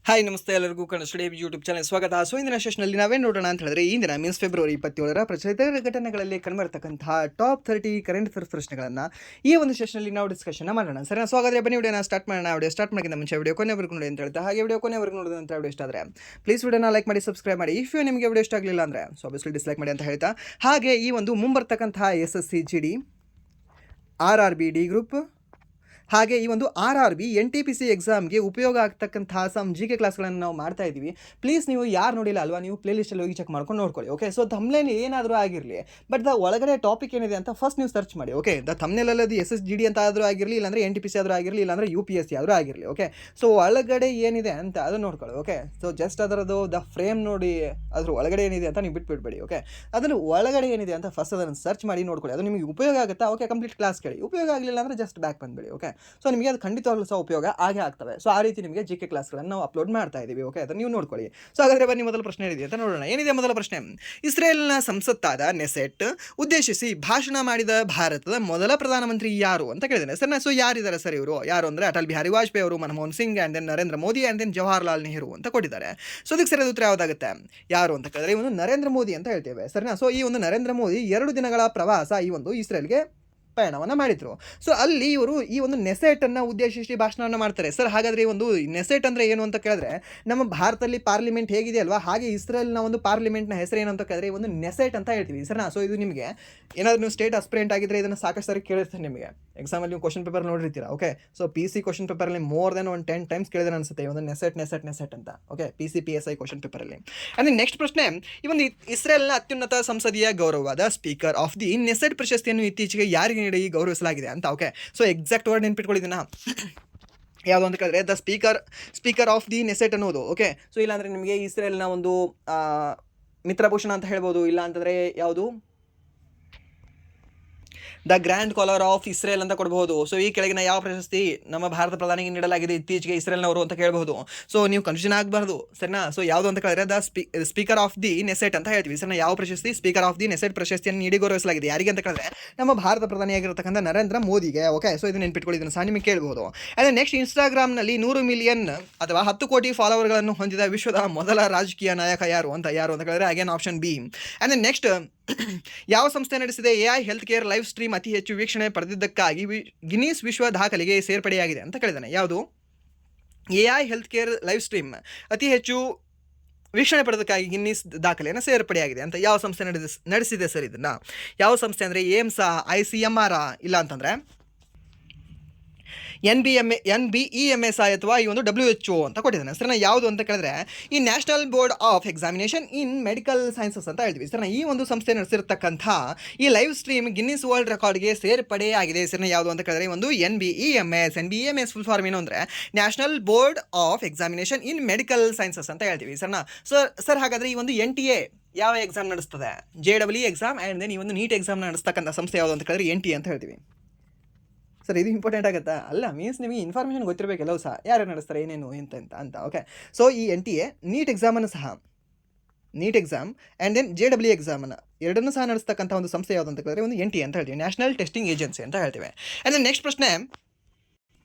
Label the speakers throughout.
Speaker 1: Hi ನಮಸ್ತೆ ಎಲ್ಲರಿಗೂ Kannada study YouTube channel ಸ್ವಾಗತ. ಸೊ ಇಂದಿನ ಸೆಷನಲ್ಲಿ ನಾವೇನು ನೋಡೋಣ ಅಂತ ಹೇಳಿದ್ರೆ ಇಂದಿನ ಮೀನ್ಸ್ ಫೆಬ್ರವರಿ 27ರ ಪ್ರಚಲಿತ ಘಟನೆಗಳಲ್ಲಿ ಕಂಡುಬರ್ತಕ್ಕಂತಹ ಟಾಪ್ 30 ಕರೆಂಟ್ ಅಫೇರ್ಸ್ ಪ್ರಶ್ನೆಗಳನ್ನು ಈ ಒಂದು ಸೆಷನಲ್ಲಿ ನಾವು ಡಿಸ್ಕಷನ್ ಮಾಡೋಣ. ಸರಿ, ಸೊ ಹಾಗಾದ್ರೆ ಬನ್ನಿ ವಿಡಿಯೋನ ಸ್ಟಾರ್ಟ್ ಮಾಡೋಣ. ವಿಡಿಯೋ ಸ್ಟಾರ್ಟ್ ಮಾಡೋಕ್ಕಿಂತ ಮುಂಚೆ ವಿಡಿಯೋ ಕೊನೆವರೆಗೂ ನೋಡಿ ಅಂತ ಹೇಳ್ತಾ, ಹಾಗೆ ವಿಡಿಯೋ ಕೊನೆವರೆಗೂ ನೋಡೋದಂತ ವಿಡಿಯೋ ಇಷ್ಟ ಆದರೆ ಪ್ಲೀಸ್ ವಿಡಿಯೋನ ಲೈಕ್ ಮಾಡಿ, ಸಬ್ಸ್ಕ್ರೈಬ್ ಮಾಡಿ. ಇಫ್ ನಿಮಗೆ ವಿಡಿಯೋ ಇಷ್ಟ ಆಗಲಿಲ್ಲ ಅಂದರೆ ಸೊ ಆಬ್ವಿಯಸ್ಲಿ ಡಿಸ್ಲೈಕ್ ಮಾಡಿ ಅಂತ ಹೇಳ್ತಾ, ಹಾಗೆ ಈ ಒಂದು ಮುಂಬರ್ತಕ್ಕಂತಹ SSC GD RRB D group ಹಾಗೆ ಈ ಒಂದು RRB NTPC ಎಕ್ಸಾಮ್ಗೆ ಉಪಯೋಗ ಆಗ್ತಕ್ಕಂತಹ ಸಮ್ GK ಕ್ಲಾಸ್ಗಳನ್ನು ನಾವು ಮಾಡ್ತಾ ಇದ್ದೀವಿ. ಪ್ಲೀಸ್ ನೀವು ಯಾರು ನೋಡಿಲ್ಲ ಅಲ್ವಾ, ನೀವು ಪ್ಲೇಲಿಸ್ಟಲ್ಲಿ ಹೋಗಿ ಚೆಕ್ ಮಾಡ್ಕೊಂಡು ನೋಡ್ಕೊಳ್ಳಿ. ಓಕೆ, ಸೊ ಥಂಬ್ನೇಲ್ ಏನಾದರೂ ಆಗಿರಲಿ, ಬಟ್ ಒಳಗಡೆ ಟಾಪಿಕ್ ಏನಿದೆ ಅಂತ ಫಸ್ಟ್ ನೀವು ಸರ್ಚ್ ಮಾಡಿ. ಓಕೆ, ಥಂಬ್ನೇಲಲ್ಲಿ ಅದು SSGD ಅಂತ ಆದರೂ ಆಗಿರಲಿ, ಇಲ್ಲಾಂದರೆ NTPC ಆದರೂ ಆಗಿರಲಿ, ಇಲ್ಲಾಂದರೆ UPSC ಆದರೂ ಆಗಿರಲಿ. ಓಕೆ, ಸೊ ಒಳಗಡೆ ಏನಿದೆ ಅಂತ ಅದು ನೋಡ್ಕೊಳ್ಳಿ. ಓಕೆ, ಸೊ ಜಸ್ಟ್ ಅದರದ್ದು ಫ್ರೇಮ್ ನೋಡಿ, ಅದ್ರ ಒಳಗಡೆ ಏನಿದೆ ಅಂತ ನೀವು ಬಿಟ್ಬಿಡ್ಬೇಡಿ. ಓಕೆ, ಅದನ್ನು ಒಳಗಡೆ ಏನಿದೆ ಅಂತ ಫಸ್ಟ್ ಅದನ್ನು ಸರ್ಚ್ ಮಾಡಿ ನೋಡ್ಕೊಳ್ಳಿ. ಅದು ನಿಮಗೆ ಉಪಯೋಗ ಆಗುತ್ತಾ? ಓಕೆ, ಕಂಪ್ಲೀಟ್ ಕ್ಲಾಸ್ ಕೇಳಿ. ಉಪಯೋಗ ಆಗಲಿಲ್ಲ ಅಂದರೆ ಜಸ್ಟ್ ಬ್ಯಾಕ್ ಬಂದುಬಿಡಿ. ಓಕೆ, ಸೊ ನಿಮಗೆ ಅದು ಖಂಡಿತವಾಗ್ಲೂ ಸಹ ಉಪಯೋಗ ಆಗೇ ಆಗ್ತವೆ. ಸೊ ಆ ರೀತಿ ನಿಮಗೆ GK ಕ್ಲಾಸ್ಗಳನ್ನು ನಾವು ಅಪ್ಲೋಡ್ ಮಾಡ್ತಾ ಇದ್ದೀವಿ. ಓಕೆ, ಅದನ್ನು ನೀವು ನೋಡ್ಕೊಳ್ಳಿ. ಸೊ ಹಾಗಾದರೆ ಬನ್ನಿ ಮೊದಲ ಪ್ರಶ್ನೆ ಏನಿದೆ ಅಂತ ನೋಡೋಣ. ಏನಿದೆ ಮೊದಲ ಪ್ರಶ್ನೆ? ಇಸ್ರೇಲ್ನ ಸಂಸತ್ತಾದ ನೆಸೆಟ್ ಉದ್ದೇಶಿಸಿ ಭಾಷಣ ಮಾಡಿದ ಭಾರತದ ಮೊದಲ ಪ್ರಧಾನಮಂತ್ರಿ ಯಾರು ಅಂತ ಕೇಳಿದ್ದೇನೆ ಸರ್. ಸೊ ಯಾರಿದ್ದಾರೆ ಸರ್ ಇವರು? ಯಾರು ಅಂದರೆ ಅಟಲ್ ಬಿಹಾರಿ ವಾಜಪೇಯಿ ಅವರು, Manmohan Singh, and then Narendra Modi, and then Jawaharlal Nehru ಅಂತ ಕೊಟ್ಟಿದ್ದಾರೆ. ಸೊ ಅದಕ್ಕೆ ಸರಿಯಾದ ಉತ್ತರ ಯಾವುದಾಗುತ್ತೆ? ಯಾರು ಅಂತ ಕೇಳಿದ್ರೆ ಒಂದು ನರೇಂದ್ರ ಮೋದಿ ಅಂತ ಹೇಳ್ತೇವೆ ಸರಿನಾ. ಸೊ ಈ ಒಂದು ನರೇಂದ್ರ ಮೋದಿ 2 ದಿನಗಳ ಪ್ರವಾಸ ಈ ಒಂದು ಇಸ್ರೇಲ್ಗೆ ಪಯಣವನ್ನು ಮಾಡಿದ್ರು. ಸೊ ಅಲ್ಲಿ ಇವರು ಈ ಒಂದು ನೆಸೆಟನ್ನು ಉದ್ದೇಶಿಸಿ ಭಾಷಣವನ್ನು ಮಾಡ್ತಾರೆ ಸರ್. ಹಾಗಾದರೆ ಈ ಒಂದು ನೆಸೆಟ್ ಅಂದರೆ ಏನು ಅಂತ ಕೇಳಿದ್ರೆ, ನಮ್ಮ ಭಾರತದಲ್ಲಿ ಪಾರ್ಲಿಮೆಂಟ್ ಹೇಗಿದೆ ಅಲ್ವಾ, ಹಾಗೆ ಇಸ್ರೇಲ್ನ ಒಂದು ಪಾರ್ಲಿಮೆಂಟ್ನ ಹೆಸರು ಏನು ಅಂತ ಕೇಳಿದ್ರೆ ಈ ಒಂದು ನೆಸೆಟ್ ಅಂತ ಹೇಳ್ತೀವಿ ಸರ್. ಸೊ ಇದು ನಿಮಗೆ ಏನಾದರೂ ನೀವು ಸ್ಟೇಟ್ ಅಸ್ಪಿರೆಂಟ್ ಆಗಿದ್ದರೆ ಇದನ್ನು ಸಾಕಷ್ಟು ಸಾರಿ ಕೇಳಿರ್ತಾರೆ ನಿಮಗೆ ಎಕ್ಸಾಮಲ್ಲಿ. ನೀವು ಕ್ವಶನ್ ಪೇಪರ್ ನೋಡಿರ್ತೀರಾ. ಓಕೆ, ಸೊ PC ಕ್ವಶನ್ ಪೇಪರಲ್ಲಿ ಮೋರ್ ದೆನ್ 10 ಟೈಮ್ಸ್ ಕೇಳಿದ್ರೆ ಅನಿಸುತ್ತೆ ಈ ಒಂದು ನೆಸೆಟ್ ಅಂತ. ಓಕೆ, PC PSI ಕ್ವಶನ್ ಪೇಪರಲ್ಲಿ. ಅಂದರೆ ನೆಕ್ಸ್ಟ್ ಪ್ರಶ್ನೆ, ಈ ಒಂದು ಇಸ್ರೇಲ್ನ ಅತ್ಯುನ್ನತ ಸಂಸದೀಯ ಗೌರವವಾದ ಸ್ಪೀಕರ್ ಆಫ್ ದಿ ನೆಸೆಟ್ ಪ್ರಶಸ್ತಿಯನ್ನು ಇತ್ತೀಚೆಗೆ ಯಾರಿಗೆ ನೀಡಿ ಗೌರವಿಸಲಾಗಿದೆ ಅಂತ. ಓಕೆ, ಸೊ ಎಕ್ಸಾಕ್ಟ್ ವರ್ಡ್ ನೆನ್ಪಿಟ್ಕೊಳ್ಳಿದ್ದೀನ ಯಾವುದು ಅಂತ ಕೇಳಿದ್ರೆ the speaker of the Knesset ಅನ್ನೋದು. ಓಕೆ, ಸೊ ಇಲ್ಲಾಂದರೆ ನಿಮಗೆ ಇಸ್ರೇಲ್ನ ಒಂದು ಮಿತ್ರಭೂಷಣ ಅಂತ ಹೇಳ್ಬೋದು, ಇಲ್ಲ ಅಂತಂದರೆ ಯಾವುದು the grand collar of Israel ಅಂತ ಕೊಡಬಹುದು. ಸೊ ಈ ಕೆಳಗಿನ ಯಾವ ಪ್ರಶಸ್ತಿ ನಮ್ಮ ಭಾರತ ಪ್ರಧಾನಿಗೆ ನೀಡಲಾಗಿದೆ ಇತ್ತೀಚೆಗೆ ಇಸ್ರೇಲ್ನವರು ಅಂತ ಕೇಳಬಹುದು. ಸೊ ನೀವು ಕನ್ಫ್ಯೂಷನ್ ಆಗಬಾರ್ದು ಸರಿನಾ. ಸೊ ಯಾವುದು ಅಂತ ಕೇಳಿದ್ರೆ the speaker of the Knesset ಅಂತ ಹೇಳ್ತೀವಿ ಸರಿನಾ. ಯಾವ ಪ್ರಶಸ್ತಿ? ಸ್ಪೀಕರ್ ಆಫ್ ದಿ ನೆಸೆಟ್ ಪ್ರಶಸ್ತಿಯನ್ನು ನೀಡಿ ಗೌರವಿಸಲಾಗಿದೆ. ಯಾರಿಗೆ ಅಂತ ಕೇಳಿದ್ರೆ ನಮ್ಮ ಭಾರತ ಪ್ರಧಾನಿಯಾಗಿರತಕ್ಕಂಥ ನರೇಂದ್ರ ಮೋದಿಗೆ. ಓಕೆ, ಸೊ ಇದು ನೆನ್ಪಿಟ್ಕೊಳ್ಳಿ, ಇದನ್ನು ಸಹ ನಿಮಗೆ ಕೇಳಬಹುದು. ಅದೇ ನೆಕ್ಸ್ಟ್, ಇನ್ಸ್ಟಾಗ್ರಾಮ್ನಲ್ಲಿ 100 ಮಿಲಿಯನ್ ಅಥವಾ 10 ಕೋಟಿ ಫಾಲೋವರ್ಗಳನ್ನು ಹೊಂದಿದ ವಿಶ್ವದ ಮೊದಲ ರಾಜಕೀಯ ನಾಯಕ ಯಾರು ಅಂತ ಕೇಳಿದ್ರೆ again option B. And next, ಯಾವ ಸಂಸ್ಥೆ ನಡೆಸಿದೆ AI health care live stream ಅತಿ ಹೆಚ್ಚು ವೀಕ್ಷಣೆ ಪಡೆದಿದ್ದಕ್ಕಾಗಿ ಗಿನ್ನೀಸ್ ವಿಶ್ವ ದಾಖಲೆಗೆ ಸೇರ್ಪಡೆಯಾಗಿದೆ ಅಂತ ಕೇಳಿದಾನೆ. ಯಾವುದು? AI health care live stream ಅತಿ ಹೆಚ್ಚು ವೀಕ್ಷಣೆ ಪಡೆದಕ್ಕಾಗಿ ಗಿನ್ನೀಸ್ ದಾಖಲೆಯನ್ನು ಸೇರ್ಪಡೆಯಾಗಿದೆ ಅಂತ ಯಾವ ಸಂಸ್ಥೆ ನಡೆಸಿದೆ ಸರ್ ಇದನ್ನು? ಯಾವ ಸಂಸ್ಥೆ ಅಂದರೆ ಏಮ್ಸಾ, ICMR, ಇಲ್ಲ ಅಂತಂದರೆ NBEMSI ಅಥವಾ ಈ ಒಂದು WHO ಅಂತ ಕೊಟ್ಟಿದ್ದಾನೆ ಸರ್. ಯಾವುದು ಅಂತ ಕೇಳಿದ್ರೆ ಈ national board of examination in medical sciences ಅಂತ ಹೇಳ್ತೀವಿ ಸರ್. ಈ ಒಂದು ಸಂಸ್ಥೆ ನಡೆಸಿರ್ತಕ್ಕಂಥ ಈ ಲೈವ್ ಸ್ಟ್ರೀಮ್ ಗಿನ್ನಿಸ್ ವರ್ಲ್ಡ್ ರೆಕಾರ್ಡ್ಗೆ ಸೇರ್ಪಡೆಯಾಗಿದೆ ಸರ್. ಯಾವುದು ಅಂತ ಕೇಳಿದ್ರೆ ಒಂದು NBEMS ಫುಲ್ ಫಾರ್ಮ್ ಏನು ಅಂದರೆ national board of examination in medical sciences ಅಂತ ಹೇಳ್ತೀವಿ ಸರ್. ಹಾಗಾದರೆ ಈ ಒಂದು NTA ಯಾವ ಎಕ್ಸಾಮ್ ನಡೆಸ್ತದೆ? JEE ಎಕ್ಸಾಮ್ ಆ್ಯಂಡ್ ದೆನ್ ಈ ಒಂದು ನೀಟ್ ಎಕ್ಸಾಮ್ ನಡೆಸ್ತಕ್ಕಂಥ ಸಂಸ್ಥೆ ಯಾವುದು ಅಂತ ಕೇಳಿದ್ರೆ NTA ಅಂತ ಹೇಳ್ತೀವಿ ಸರ್. ಇದು ಇಂಪಾರ್ಟೆಂಟ್ ಆಗುತ್ತಾ? ಅಲ್ಲ, ಮೀನ್ಸ್ ನಿಮಗೆ ಇನ್ಫಾರ್ಮೇಷನ್ ಗೊತ್ತಿರಬೇಕೆಲ್ಲವೂ ಸಹ, ಯಾರು ನಡೆಸ್ತಾರೆ ಏನೇನು ಅಂತ. ಓಕೆ, ಸೊ ಈ NTA ನೀಟ್ ಎಕ್ಸಾಮನ್ನು ಸಹ NEET exam and then JEE ಎಕ್ಸಾಮನ್ನು ಎರಡನ್ನೂ ಸಹ ನಡೆಸ್ತಕ್ಕಂಥ ಒಂದು ಸಂಸ್ಥೆ ಯಾವುದು ಅಂತ ಕೇಳಿದ್ರೆ ಒಂದು NTA ಅಂತ ಹೇಳ್ತೀವಿ, ನ್ಯಾಷನಲ್ ಟೆಸ್ಟಿಂಗ್ ಏಜೆನ್ಸಿ ಅಂತ ಹೇಳ್ತೀವಿ. ಆ್ಯಂಡ್ ದೆನ್ ನೆಕ್ಸ್ಟ್ ಪ್ರಶ್ನೆ,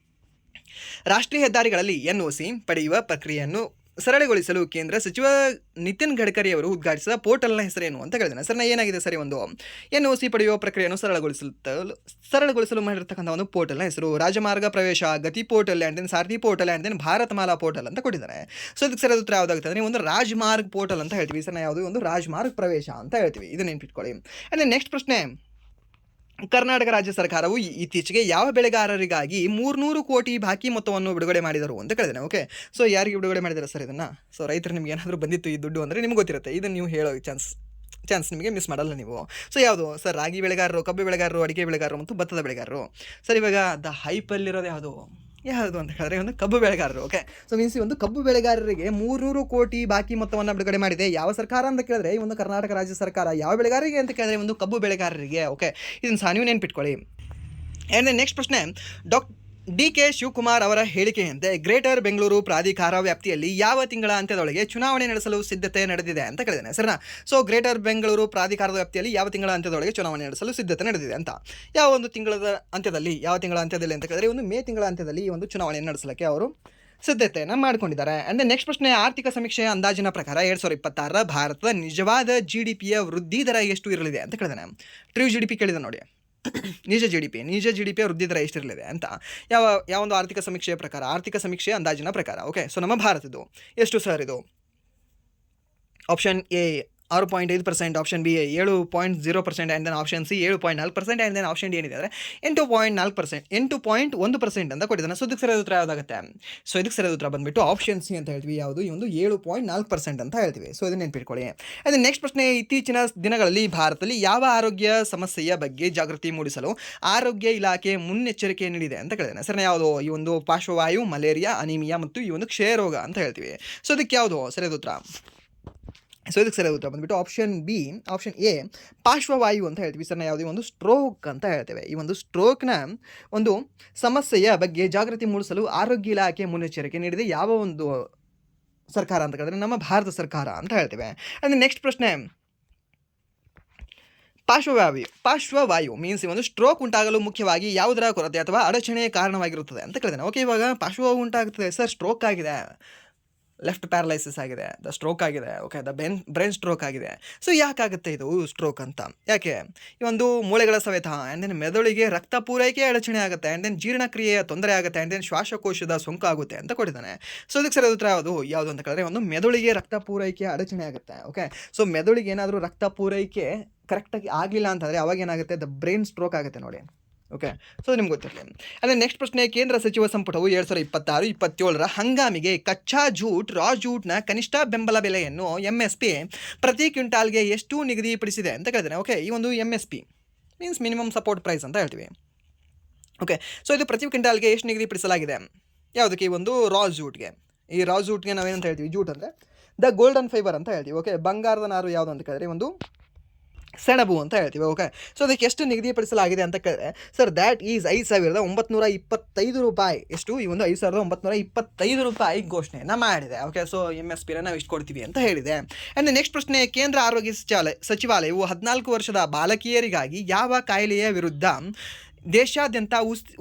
Speaker 1: ರಾಷ್ಟ್ರೀಯ ಹೆದ್ದಾರಿಗಳಲ್ಲಿ NOC ಪಡೆಯುವ ಪ್ರಕ್ರಿಯೆಯನ್ನು ಸರಳಗೊಳಿಸಲು ಕೇಂದ್ರ ಸಚಿವ ನಿತಿನ್ ಗಡ್ಕರಿ ಅವರು ಉದ್ಘಾಟಿಸಿದ ಪೋರ್ಟಲ್ನ ಹೆಸರೇನು ಅಂತ ಕೇಳಿದ್ದೇನೆ ಸರ್. ಏನಾಗಿದೆ ಸರಿ? ಒಂದು NOC ಪಡೆಯುವ ಪ್ರಕ್ರಿಯೆಯನ್ನು ಸರಳಗೊಳಿಸಲು ಮಾಡಿರ್ತಕ್ಕಂಥ ಒಂದು ಪೋರ್ಟಲ್ನ ಹೆಸರು Rajmarg Pravesh Gati portal and then Sarathi portal and then Bharat Mala portal ಅಂತ ಕೊಟ್ಟಿದ್ದಾರೆ. ಸೊ ಇದಕ್ಕೆ ಸರಿಯಾದ ಉತ್ತರ ಯಾವುದಾಗುತ್ತೆ ಅಂದರೆ ಒಂದು ರಾಜಮಾರ್ಗ್ ಪೋರ್ಟಲ್ ಅಂತ ಹೇಳ್ತೀವಿ ಸರ್. ಯಾವುದು? ಒಂದು ರಾಜಮಾರ್ಗ್ ಪ್ರವೇಶ ಅಂತ ಹೇಳ್ತೀವಿ. ಇದು ನೆನ್ಪಿಟ್ಕೊಳ್ಳಿ. ಆ್ಯಂಡ್ ದೆನ್ ನೆಕ್ಸ್ಟ್ ಪ್ರಶ್ನೆ, ಕರ್ನಾಟಕ ರಾಜ್ಯ ಸರ್ಕಾರವು ಇತ್ತೀಚೆಗೆ ಯಾವ ಬೆಳೆಗಾರರಿಗಾಗಿ 300 ಕೋಟಿ ಬಾಕಿ ಮೊತ್ತವನ್ನು ಬಿಡುಗಡೆ ಮಾಡಿದರು ಅಂತ ಕೇಳಿದ್ದೇನೆ. ಓಕೆ, ಸೊ ಯಾರಿಗೆ ಬಿಡುಗಡೆ ಮಾಡಿದ್ದಾರೆ ಸರ್ ಇದನ್ನು? ಸೊ ರೈತರು ನಿಮ್ಗೆ ಏನಾದರೂ ಬಂದಿತ್ತು ಈ ದುಡ್ಡು ಅಂದರೆ ನಿಮ್ಗೆ ಗೊತ್ತಿರುತ್ತೆ, ಇದನ್ನು ನೀವು ಹೇಳೋ ಚಾನ್ಸ್ ನಿಮಗೆ ಮಿಸ್ ಮಾಡಲ್ಲ ನೀವು. ಸೊ ಯಾವುದು ಸರ್? ರಾಗಿ ಬೆಳೆಗಾರರು, ಕಬ್ಬು ಬೆಳೆಗಾರರು, ಅಡಿಕೆ ಬೆಳೆಗಾರರು ಮತ್ತು ಭತ್ತದ ಬೆಳೆಗಾರರು. ಸರ್ ಇವಾಗ ದ ಹೈಪಲ್ಲಿರೋದು ಯಾವುದು ಅಂತ ಹೇಳಿದ್ರೆ ಒಂದು ಕಬ್ಬು ಬೆಳೆಗಾರರು. ಓಕೆ, ಸೊ ಮೀನ್ಸ್ ಈ ಒಂದು ಕಬ್ಬು ಬೆಳೆಗಾರರಿಗೆ 300 ಕೋಟಿ ಬಾಕಿ ಮೊತ್ತವನ್ನು ಬಿಡುಗಡೆ ಮಾಡಿದೆ ಯಾವ ಸರ್ಕಾರ ಅಂತ ಕೇಳಿದ್ರೆ ಈ ಒಂದು ಕರ್ನಾಟಕ ರಾಜ್ಯ ಸರ್ಕಾರ. ಯಾವ ಬೆಳೆಗಾರರಿಗೆ ಅಂತ ಕೇಳಿದ್ರೆ ಒಂದು ಕಬ್ಬು ಬೆಳೆಗಾರರಿಗೆ. ಓಕೆ, ಇದನ್ನು ಸಹ ನೀವು ನೆನ್ಪಿಟ್ಕೊಳ್ಳಿ. ಆ್ಯಂಡ್ ನೆಕ್ಸ್ಟ್ ಪ್ರಶ್ನೆ, DK ಶಿವಕುಮಾರ್ ಅವರ ಹೇಳಿಕೆಯಂತೆ ಗ್ರೇಟರ್ ಬೆಂಗಳೂರು ಪ್ರಾಧಿಕಾರ ವ್ಯಾಪ್ತಿಯಲ್ಲಿ ಯಾವ ತಿಂಗಳ ಅಂತ್ಯದೊಳಗೆ ಚುನಾವಣೆ ನಡೆಸಲು ಸಿದ್ಧತೆ ನಡೆದಿದೆ ಅಂತ ಕೇಳಿದ್ದೇನೆ ಸರಿನಾ. ಸೊ ಗ್ರೇಟರ್ ಬೆಂಗಳೂರು ಪ್ರಾಧಿಕಾರದ ವ್ಯಾಪ್ತಿಯಲ್ಲಿ ಯಾವ ತಿಂಗಳ ಅಂತ್ಯದೊಳಗೆ ಚುನಾವಣೆ ನಡೆಸಲು ಸಿದ್ಧತೆ ನಡೆದಿದೆ ಅಂತ. ಯಾವ ತಿಂಗಳ ಅಂತ್ಯದಲ್ಲಿ ಅಂತ ಕೇಳಿದ್ರೆ ಒಂದು ಮೇ ತಿಂಗಳ ಅಂತ್ಯದಲ್ಲಿ ಈ ಒಂದು ಚುನಾವಣೆಯನ್ನು ನಡೆಸಲಿಕ್ಕೆ ಅವರು ಸಿದ್ಧತೆಯನ್ನು ಮಾಡಿಕೊಂಡಿದ್ದಾರೆ. ಆ್ಯಂಡ್ ನೆಕ್ಸ್ಟ್ ಪ್ರಶ್ನೆ, ಆರ್ಥಿಕ ಸಮೀಕ್ಷೆಯ ಅಂದಾಜಿನ ಪ್ರಕಾರ 2026 ಭಾರತದ ನಿಜವಾದ GDPಯ ವೃದ್ಧಿ ದರ ಎಷ್ಟು ಇರಲಿದೆ ಅಂತ ಕೇಳಿದಾನೆ. ಟ್ರೂ GDP ಕೇಳಿದ ನೋಡಿ, ನಿಜ ಜಿ ಡಿ ಪಿಯ ವೃದ್ಧಿ ದರ ಎಷ್ಟಿರಲಿದೆ ಅಂತ ಯಾವ ಒಂದು ಆರ್ಥಿಕ ಸಮೀಕ್ಷೆಯ ಪ್ರಕಾರ, ಆರ್ಥಿಕ ಸಮೀಕ್ಷೆಯ ಅಂದಾಜಿನ ಪ್ರಕಾರ. ಓಕೆ, ಸೊ ನಮ್ಮ ಭಾರತದ್ದು ಎಷ್ಟು ಸರ್ ಇದು? Option A 6.5%, option B 7.0%, and then option C 7.4%, and then option D ಏನಿದೆ ಅಂದರೆ 8.4%, 8.1% ಅಂತ ಕೊಟ್ಟಿದ್ದಾನೆ. ಸೊ ಇದಕ್ಕೆ ಸರಿಯಾದ ಉತ್ತರ ಯಾವುದಾಗುತ್ತೆ? ಸೊ ಇದಕ್ಕೆ ಸರಿಯಾದ ಉತ್ತರ ಬಂದುಬಿಟ್ಟು ಆಪ್ಷನ್ ಸಿ ಅಂತ ಹೇಳ್ತೀವಿ. ಯಾವುದು? ಈ ಒಂದು 7.4% ಅಂತ ಹೇಳ್ತೀವಿ. ಸೊ ಇದನ್ನು ನೆನ್ಪಿಟ್ಕೊಳ್ಳಿ. ಅದೇ ನೆಕ್ಸ್ಟ್ ಪ್ರಶ್ನೆ, ಇತ್ತೀಚಿನ ದಿನಗಳಲ್ಲಿ ಭಾರತದಲ್ಲಿ ಯಾವ ಆರೋಗ್ಯ ಸಮಸ್ಯೆಯ ಬಗ್ಗೆ ಜಾಗೃತಿ ಮೂಡಿಸಲು ಆರೋಗ್ಯ ಇಲಾಖೆ ಮುನ್ನೆಚ್ಚರಿಕೆ ನೀಡಿದೆ ಅಂತ ಕೇಳಿದ್ದಾನೆ. ಸರಿ, ಯಾವುದು? ಈ ಒಂದು ಪಾರ್ಶ್ವವಾಯು, ಮಲೇರಿಯಾ, ಅನಿಮಿಯಾ ಮತ್ತು ಈ ಒಂದು ಕ್ಷಯರೋಗ ಅಂತ ಹೇಳ್ತೀವಿ. ಸೊ ಇದಕ್ಕೆ ಯಾವುದು ಸರಿಯಾದ ಉತ್ತರ? ಸೊ ಇದಕ್ಕೆ ಸರಿಯಾದ ಉತ್ತರ ಬಂದುಬಿಟ್ಟು ಆಪ್ಷನ್ ಬಿ, ಆಪ್ಷನ್ ಎ ಪಾರ್ಶ್ವವಾಯು ಅಂತ ಹೇಳ್ತೀವಿ. ಸರ್ ಯಾವುದು? ಒಂದು ಸ್ಟ್ರೋಕ್ ಅಂತ ಹೇಳ್ತೇವೆ. ಈ ಒಂದು ಸ್ಟ್ರೋಕ್ನ ಒಂದು ಸಮಸ್ಯೆಯ ಬಗ್ಗೆ ಜಾಗೃತಿ ಮೂಡಿಸಲು ಆರೋಗ್ಯ ಇಲಾಖೆ ಮುನ್ನೆಚ್ಚರಿಕೆ ನೀಡಿದೆ. ಯಾವ ಒಂದು ಸರ್ಕಾರ ಅಂತ ಹೇಳಿದ್ರೆ ನಮ್ಮ ಭಾರತ ಸರ್ಕಾರ ಅಂತ ಹೇಳ್ತೇವೆ. ಅಂದರೆ ನೆಕ್ಸ್ಟ್ ಪ್ರಶ್ನೆ, ಪಾರ್ಶ್ವವಾಯು ಮೀನ್ಸ್ ಈ ಒಂದು ಸ್ಟ್ರೋಕ್ ಉಂಟಾಗಲು ಮುಖ್ಯವಾಗಿ ಯಾವುದರ ಕೊರತೆ ಅಥವಾ ಅಡಚಣೆ ಕಾರಣವಾಗಿರುತ್ತದೆ ಅಂತ ಕೇಳಿದಾನೆ. ಓಕೆ, ಇವಾಗ ಪಾರ್ಶ್ವವಾಯು ಉಂಟಾಗುತ್ತದೆ ಸರ್, ಸ್ಟ್ರೋಕ್ ಆಗಿದೆ, ಲೆಫ್ಟ್ ಪ್ಯಾರಲೈಸಿಸ್ ಆಗಿದೆ, ಸ್ಟ್ರೋಕ್ ಆಗಿದೆ, ಓಕೆ, ಬ್ರೈನ್ ಸ್ಟ್ರೋಕ್ ಆಗಿದೆ. ಸೊ ಯಾಕಾಗುತ್ತೆ ಇದು ಸ್ಟ್ರೋಕ್ ಅಂತ? ಯಾಕೆ? ಈ ಒಂದು ಮೂಳೆಗಳ ಸವೆತ, ಆ್ಯಂಡ್ ದೆನ್ ಮೆದುಳಿಗೆ ರಕ್ತ ಪೂರೈಕೆ ಅಡಚಣೆ ಆಗುತ್ತೆ, ಆ್ಯಂಡ್ ದೆನ್ ಜೀರ್ಣಕ್ರಿಯೆಯ ತೊಂದರೆ ಆಗುತ್ತೆ, ಆ್ಯಂಡ್ ದೆನ್ ಶ್ವಾಸಕೋಶದ ಸೋಂಕು ಆಗುತ್ತೆ ಅಂತ ಕೊಟ್ಟಿದ್ದಾನೆ. ಸೊ ಇದಕ್ಕೆ ಸರಿಯಾದ ಉತ್ತರ ಯಾವುದು ಅಂತ ಕೇಳಿದ್ರೆ ಒಂದು ಮೆದುಳಿಗೆ ರಕ್ತ ಪೂರೈಕೆ ಅಡಚಣೆ ಆಗುತ್ತೆ. ಓಕೆ, ಸೊ ಮೆದುಳಿಗೆ ಏನಾದರೂ ರಕ್ತ ಪೂರೈಕೆ ಕರೆಕ್ಟಾಗಿ ಆಗಲಿಲ್ಲ ಅಂತಂದರೆ ಅವಾಗ ಏನಾಗುತ್ತೆ? ಬ್ರೈನ್ ಸ್ಟ್ರೋಕ್ ಆಗುತ್ತೆ ನೋಡಿ. ಓಕೆ, ಸೊ ನಿಮ್ಗೆ ಗೊತ್ತಿರಲಿ. ಅದೇ ನೆಕ್ಸ್ಟ್ ಪ್ರಶ್ನೆ, ಕೇಂದ್ರ ಸಚಿವ ಸಂಪುಟವು 2026-27 ಹಂಗಾಮಿಗೆ ಕಚ್ಚಾ ಜೂಟ್, ರಾ ಜೂಟ್ನ ಕನಿಷ್ಠ ಬೆಂಬಲ ಬೆಲೆಯನ್ನು MSP ಪ್ರತಿ ಕ್ವಿಂಟಾಲ್ಗೆ ಎಷ್ಟು ನಿಗದಿಪಡಿಸಿದೆ ಅಂತ ಕೇಳಿದ್ದೇನೆ. ಓಕೆ, ಈ ಒಂದು MSP means minimum support price ಅಂತ ಹೇಳ್ತೀವಿ. ಓಕೆ, ಸೊ ಇದು ಪ್ರತಿ ಕ್ವಿಂಟಾಲ್ಗೆ ಎಷ್ಟು ನಿಗದಿಪಡಿಸಲಾಗಿದೆ? ಯಾವುದಕ್ಕೆ? ಈ ಒಂದು ರಾ ಜೂಟ್ಗೆ. ಈ ರಾ ಜೂಟ್ಗೆ ನಾವೇನಂತ ಹೇಳ್ತೀವಿ? ಜೂಟ್ ಅಂದರೆ ದ ಗೋಲ್ಡನ್ ಫೈಬರ್ ಅಂತ ಹೇಳ್ತೀವಿ. ಓಕೆ, ಬಂಗಾರದ ನಾರು ಯಾವುದು ಅಂತ ಕೇಳಿದ್ರೆ ಒಂದು ಸೆಣಬು ಅಂತ ಹೇಳ್ತೀವಿ. ಓಕೆ, ಸೊ ಅದಕ್ಕೆ ಎಷ್ಟು ನಿಗದಿಪಡಿಸಲಾಗಿದೆ ಅಂತ ಕೇಳಿದ್ರೆ ಸರ್ ದ್ಯಾಟ್ ಈಸ್ 5,925 ರೂಪಾಯಿ. ಎಷ್ಟು? ಈ ಒಂದು 5,925 ರೂಪಾಯಿ ಘೋಷಣೆಯನ್ನು ಮಾಡಿದೆ. ಓಕೆ, ಸೊ MSP ನಾವು ಇಷ್ಟು ಕೊಡ್ತೀವಿ ಅಂತ ಹೇಳಿದೆ. ಆ್ಯಂಡ್ ನೆಕ್ಸ್ಟ್ ಪ್ರಶ್ನೆ, ಕೇಂದ್ರ ಆರೋಗ್ಯ ಸಚಿವಾಲಯವು 14 ವರ್ಷದ ಬಾಲಕಿಯರಿಗಾಗಿ ಯಾವ ಕಾಯಿಲೆಯ ವಿರುದ್ಧ ದೇಶಾದ್ಯಂತ